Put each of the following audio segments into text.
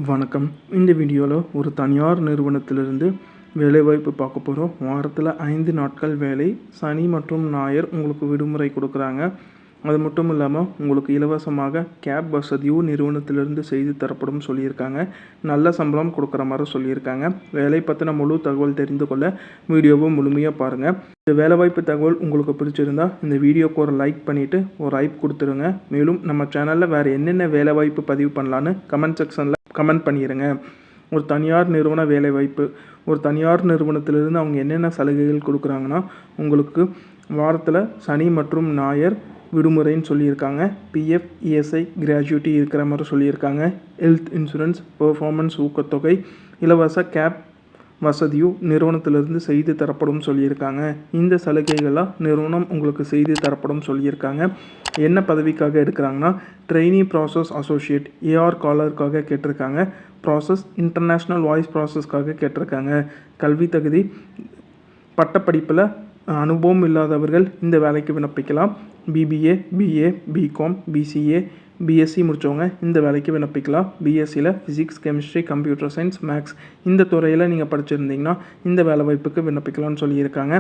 வணக்கம். இந்த வீடியோவில் ஒரு தனியார் நிறுவனத்திலிருந்து வேலைவாய்ப்பு பார்க்க போகிறோம். வாரத்தில் 5 நாட்கள் வேலை, சனி மற்றும் ஞாயிறு உங்களுக்கு விடுமுறை கொடுக்குறாங்க. அது மட்டும் இல்லாமல் உங்களுக்கு இலவசமாக கேப் வசதியும் நிறுவனத்திலிருந்து செய்து தரப்படும் சொல்லியிருக்காங்க. நல்ல சம்பளம் கொடுக்குற மாதிரி சொல்லியிருக்காங்க. வேலை பற்றின முழு தகவல் தெரிந்து கொள்ள வீடியோவை முழுமையாக பாருங்கள். இந்த வேலைவாய்ப்பு தகவல் உங்களுக்கு பிடிச்சிருந்தா இந்த வீடியோக்கு ஒரு லைக் பண்ணிவிட்டு ஒரு ஹைப் கொடுத்துருங்க. மேலும் நம்ம சேனலில் வேறு என்னென்ன வேலைவாய்ப்பு பதிவு பண்ணலான்னு கமெண்ட் செக்ஷனில் கமெண்ட் பண்ணிடுங்க. ஒரு தனியார் நிறுவன வேலைவாய்ப்பு. ஒரு தனியார் நிறுவனத்திலிருந்து அவங்க என்னென்ன சலுகைகள் கொடுக்குறாங்கன்னா, உங்களுக்கு வாரத்தில் சனி மற்றும் ஞாயிறு விடுமுறைன்னு சொல்லியிருக்காங்க. பிஎஃப், இஎஸ்ஐ, கிராஜுவிட்டி இருக்கிற மாதிரி சொல்லியிருக்காங்க. ஹெல்த் இன்சூரன்ஸ், பெர்ஃபார்மன்ஸ் ஊக்கத்தொகை, இலவச கேப் வசதியும் நிறுவனத்திலிருந்து செய்து தரப்படும் சொல்லியிருக்காங்க. இந்த சலுகைகளாக நிறுவனம் உங்களுக்கு செய்து தரப்படும் சொல்லியிருக்காங்க. என்ன பதவிக்காக எடுக்கிறாங்கன்னா, ட்ரெயினி ப்ராசஸ் அசோசியேட் ஏஆர் காலருக்காக கேட்டிருக்காங்க. ப்ராசஸ் இன்டர்நேஷ்னல் வாய்ஸ் ப்ராசஸ்க்காக கேட்டிருக்காங்க. கல்வி தகுதி பட்டப்படிப்பில் அனுபவம் இல்லாதவர்கள் இந்த வேலைக்கு விண்ணப்பிக்கலாம். BBA, BA, BCom, BCA, BSc முடித்தவங்க இந்த வேலைக்கு விண்ணப்பிக்கலாம். பிஎஸ்சியில் physics, chemistry, computer science, maths இந்த துறையில் நீங்கள் படிச்சிருந்தீங்கன்னா இந்த வேலைவாய்ப்புக்கு விண்ணப்பிக்கலாம்னு சொல்லியிருக்காங்க.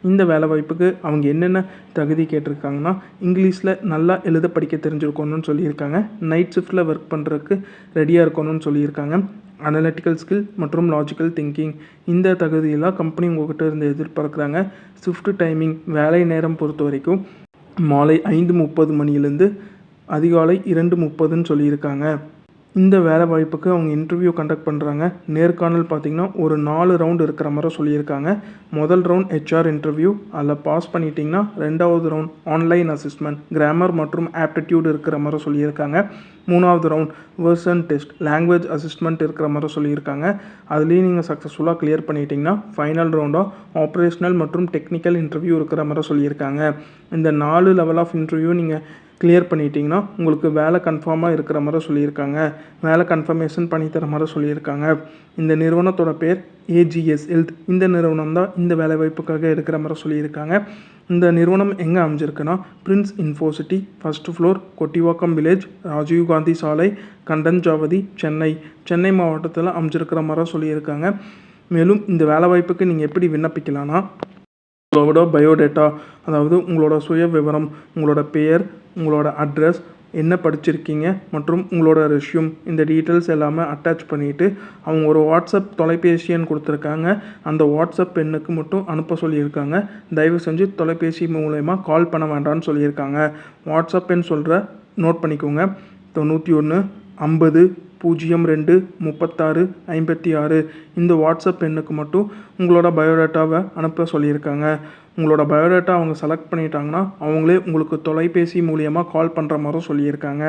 இந்த வேலைவாய்ப்புக்கு அவங்க என்னென்ன தகுதி கேட்டிருக்காங்கன்னா, இங்கிலீஷில் நல்லா எழுத படிக்க தெரிஞ்சிருக்கணும்னு சொல்லியிருக்காங்க. நைட் ஷிஃப்ட்டில் ஒர்க் பண்ணுறதுக்கு ரெடியாக இருக்கணும்னு சொல்லியிருக்காங்க. அனலிட்டிக்கல் ஸ்கில் மற்றும் லாஜிக்கல் திங்கிங் இந்த தகுதியெல்லாம் கம்பெனி உங்கள்கிட்ட இருந்து எதிர்பார்க்குறாங்க. ஷிஃப்ட் டைமிங் வேலை நேரம் பொறுத்த வரைக்கும் மாலை 5:30 மணிலேருந்து அதிகாலை 2:30ன்னு சொல்லியிருக்காங்க. இந்த வேலை வாய்ப்புக்கு அவங்க இன்டர்வியூ கண்டக்ட் பண்ணுறாங்க. நேர்காணல் பார்த்திங்கன்னா ஒரு 4 ரவுண்டு இருக்கிற மாதிரி சொல்லியிருக்காங்க. முதல் ரவுண்ட் ஹெச்ஆர் இன்டர்வியூ, அதில் பாஸ் பண்ணிட்டீங்கன்னா 2வது ரவுண்ட் ஆன்லைன் அசிஸ்மெண்ட், கிராமர் மற்றும் ஆப்டிடியூட் இருக்கிற மாதிரி சொல்லியிருக்காங்க. 3வது ரவுண்ட் வெர்சன் டெஸ்ட், லாங்குவேஜ் அசிஸ்மெண்ட் இருக்கிற மாதிரி சொல்லியிருக்காங்க. அதுலேயும் நீங்கள் சக்ஸஸ்ஃபுல்லாக கிளியர் பண்ணிட்டீங்கன்னா ஃபைனல் ரவுண்டாக ஆப்ரேஷனல் மற்றும் டெக்னிக்கல் இன்டர்வியூ இருக்கிற மாதிரி சொல்லியிருக்காங்க. இந்த 4 லெவல் ஆஃப் இன்டர்வியூ நீங்கள் கிளியர் பண்ணிட்டீங்கன்னா உங்களுக்கு வேலை கன்ஃபார்மாக இருக்கிற மாதிரி சொல்லியிருக்காங்க. வேலை கன்ஃபர்மேஷன் பண்ணி தர மாதிரி சொல்லியிருக்காங்க. இந்த நிறுவனத்தோட பேர் ஏஜிஎஸ் ஹெல்த். இந்த நிறுவனம் தான் இந்த வேலைவாய்ப்புக்காக எடுக்கிற மாதிரி சொல்லியிருக்காங்க. இந்த நிறுவனம் எங்கே அமைஞ்சிருக்குன்னா, Prince Infocity, first floor, Kottivakkam village, Rajiv Gandhi சாலை, கண்டஞ்சாவதி, சென்னை மாவட்டத்தில் அமைஞ்சிருக்கிற மாதிரி சொல்லியிருக்காங்க. மேலும் இந்த வேலைவாய்ப்புக்கு நீங்கள் எப்படி விண்ணப்பிக்கலான்னா, உங்களோட பயோடேட்டா, அதாவது உங்களோட சுய விவரம், உங்களோட பெயர், உங்களோட அட்ரஸ், என்ன படிச்சிருக்கீங்க மற்றும் உங்களோட ரெஸ்யூம் இந்த டீட்டெயில்ஸ் எல்லாமே அட்டாச் பண்ணிவிட்டு அவங்க ஒரு வாட்ஸ்அப் தொலைபேசி எண் கொடுத்துருக்காங்க. அந்த வாட்ஸ்அப் எண்ணுக்கு மட்டும் அனுப்ப சொல்லியிருக்காங்க. தயவு செஞ்சு தொலைபேசி மூலயமா கால் பண்ண வேண்டாம்னு சொல்லியிருக்காங்க. வாட்ஸ்அப் எண் சொல்கிற நோட் பண்ணிக்கோங்க. 91 50 02 36 56 இந்த வாட்ஸ்அப் எண்ணுக்கு மட்டும் உங்களோட பயோடேட்டாவை அனுப்ப சொல்லியிருக்காங்க. உங்களோட பயோடேட்டா அவங்க செலக்ட் பண்ணிட்டாங்கன்னா அவங்களே உங்களுக்கு தொலைபேசி மூலியமாக கால் பண்ணுற மாதிரி சொல்லியிருக்காங்க.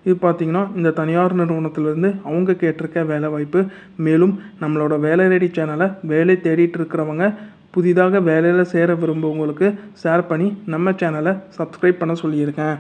இது பார்த்திங்கன்னா இந்த தனியார் நிறுவனத்திலேருந்து அவங்க கேட்டிருக்க வேலை வாய்ப்பு. மேலும் நம்மளோட வேலை ரெடி சேனலை வேலை தேடிட்டு இருக்கிறவங்க, புதிதாக வேலையில் சேர விரும்புவங்களுக்கு ஷேர் பண்ணி நம்ம சேனலை சப்ஸ்கிரைப் பண்ண சொல்லியிருக்கேன்.